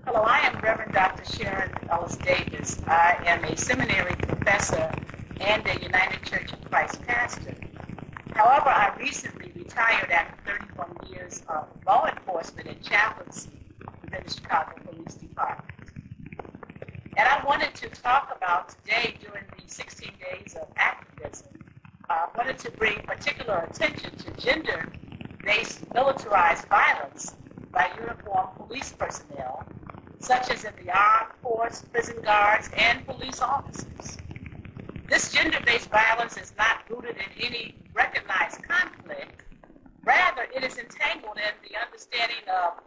Hello, I am Reverend Dr. Sharon Ellis Davis. I am a seminary professor and a United Church of Christ pastor. However, I recently retired after 31 years of law enforcement and chaplaincy within the Chicago Police Department. And I wanted to talk about today, during the 16 days of activism, I wanted to bring particular attention to gender-based militarized violence by uniformed police personnel, such as in the armed force, prison guards, and police officers. This gender-based violence is not rooted in any recognized conflict. Rather, it is entangled in the understanding of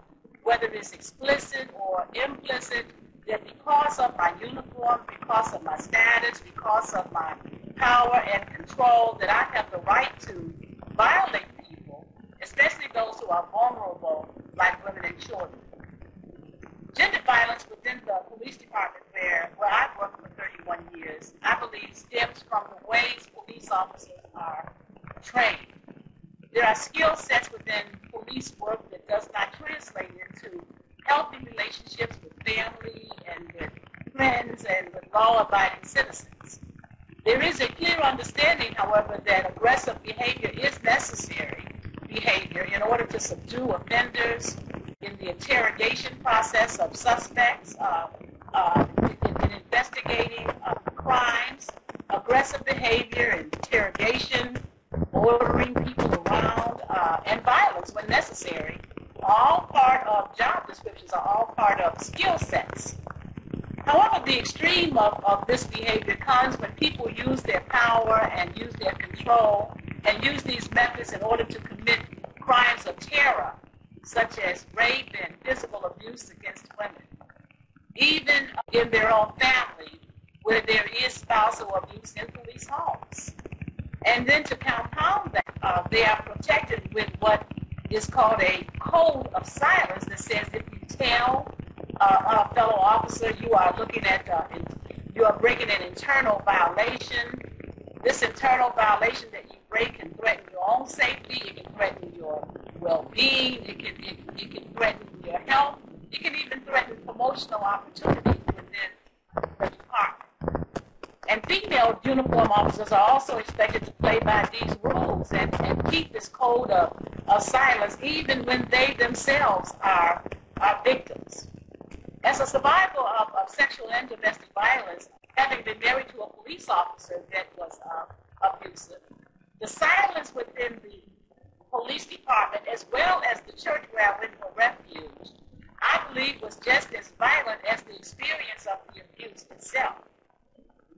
whether it's explicit or implicit, that because of my uniform, because of my status, because of my power and control, that I have the right to violate people, especially those who are vulnerable, like women and children. Gender violence within the police department, where I've worked for 31 years, I believe stems from the ways police officers are trained. There are skill sets within police work that does not translate into healthy relationships with family and with friends and with law-abiding citizens. There is a clear understanding, however, that aggressive behavior is necessary behavior in order to subdue offenders, in the interrogation process of suspects, in investigating crimes, aggressive behavior, interrogation, ordering people around, and violence when necessary, all part of job descriptions, are all part of skill sets. However, the extreme of this behavior comes when people use their power and use their control and use these methods in order to commit crimes of terror, such as rape and physical abuse against women, even in their own family, where there is spousal abuse in police homes. And then to compound that, they are protected with what is called a code of silence that says if you tell a fellow officer you are looking at, you are breaking an internal violation. This internal violation that you break can threaten your own safety, it can threaten your well-being, it can threaten your health, it can even threaten promotional opportunities within the department. And female uniform officers are also expected to play by these rules and keep this code of silence even when they themselves are victims. As a survivor of sexual and domestic violence, having been married to a police officer that was abusive, the silence within the police department, as well as the church where I went for refuge, I believe was just as violent as the experience of the abuse itself.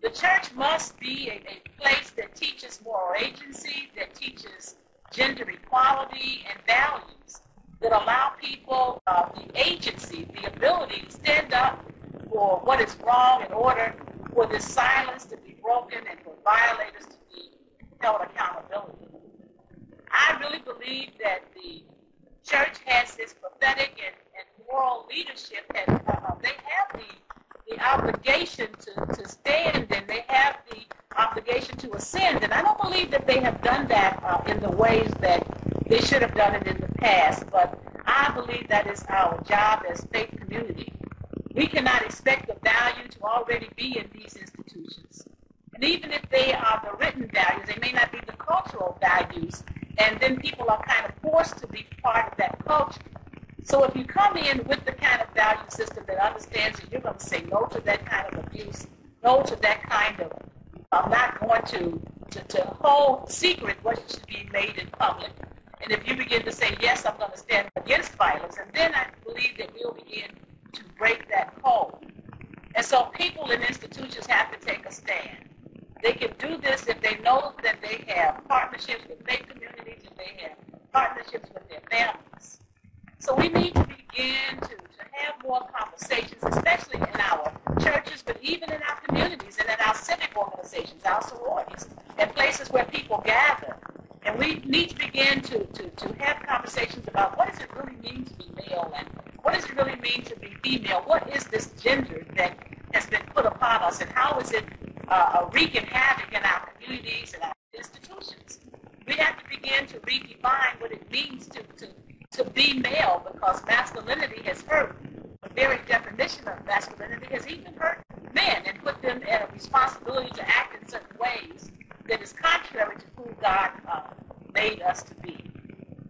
The church must be a place that teaches moral agency, that teaches gender equality and values, that allow people the agency, the ability to stand up for what is wrong in order for this silence to be broken and for violators to be held accountability. I really believe that the church has this prophetic and moral leadership, and they have the obligation to stand, and they have the obligation to ascend. And I don't believe that they have done that in the ways that they should have done it in the past, but I believe that is our job as faith community. We cannot expect the value to already be in these institutions. And even if they are the written values, they may not be the cultural values, and then people are kind of forced to be part of that culture. So if you come in with the kind of value system that understands that you're going to say no to that kind of abuse, no to that kind of, I'm not going to hold secret what should be made in public. And if you begin to say, yes, I'm going to stand against violence, and then I believe that we'll begin to break that code. And so people in institutions have to take a stand. They can do this if they know that they have partnerships with faith communities, if they have partnerships with their families. So we need to begin to have more conversations, especially in our churches, but even in our communities and in our civic organizations, our sororities, and places where people gather. And we need to begin to have conversations about what does it really mean to be male, and what does it really mean to be female? What is this gender that has been put upon us, and how is it wreaking havoc in our communities and our institutions? We have to begin to redefine what it means to be male, because masculinity has hurt very definition of masculinity has even hurt men and put them in a responsibility to act in certain ways that is contrary to who God made us to be.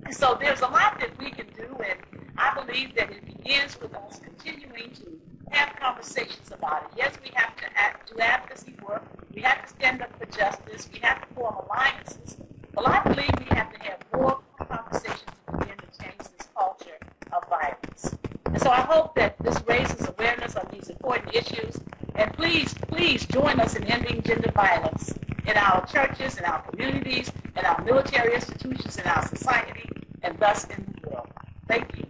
And so there's a lot that we can do, and I believe that it begins with us continuing to have conversations about it. Yes, we have to do advocacy work. We have to stand up for justice. We have to form alliances. But I believe we have to have more conversations to begin to change this culture of violence. And so I hope that this raises awareness on these important issues. And please, please join us in ending gender violence in our churches, in our communities, in our military institutions, in our society, and thus in the world. Thank you.